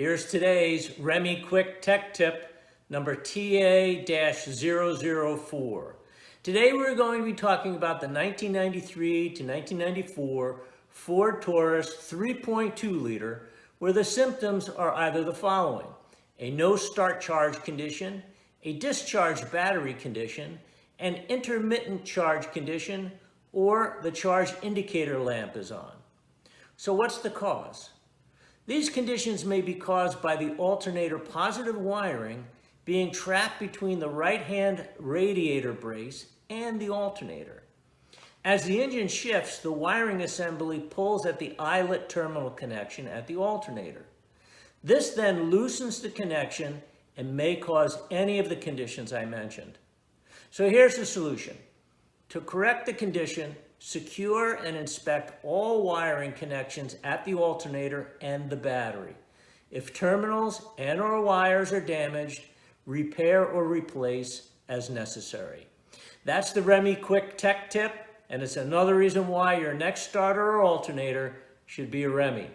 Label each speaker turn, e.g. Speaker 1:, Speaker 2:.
Speaker 1: Here's today's REMI Quick Tech Tip number TA-004. Today we're going to be talking about the 1993 to 1994 Ford Taurus 3.2 liter, where the symptoms are either the following: a no start charge condition, a discharged battery condition, an intermittent charge condition, or the charge indicator lamp is on. So what's the cause? These conditions may be caused by the alternator positive wiring being trapped between the right-hand radiator brace and the alternator. As the engine shifts, the wiring assembly pulls at the eyelet terminal connection at the alternator. This then loosens the connection and may cause any of the conditions I mentioned. So here's the solution. To correct the condition, secure and inspect all wiring connections at the alternator and the battery. If terminals and/or wires are damaged, repair or replace as necessary. That's the REMI Quick Tech Tip, and it's another reason why your next starter or alternator should be a REMI.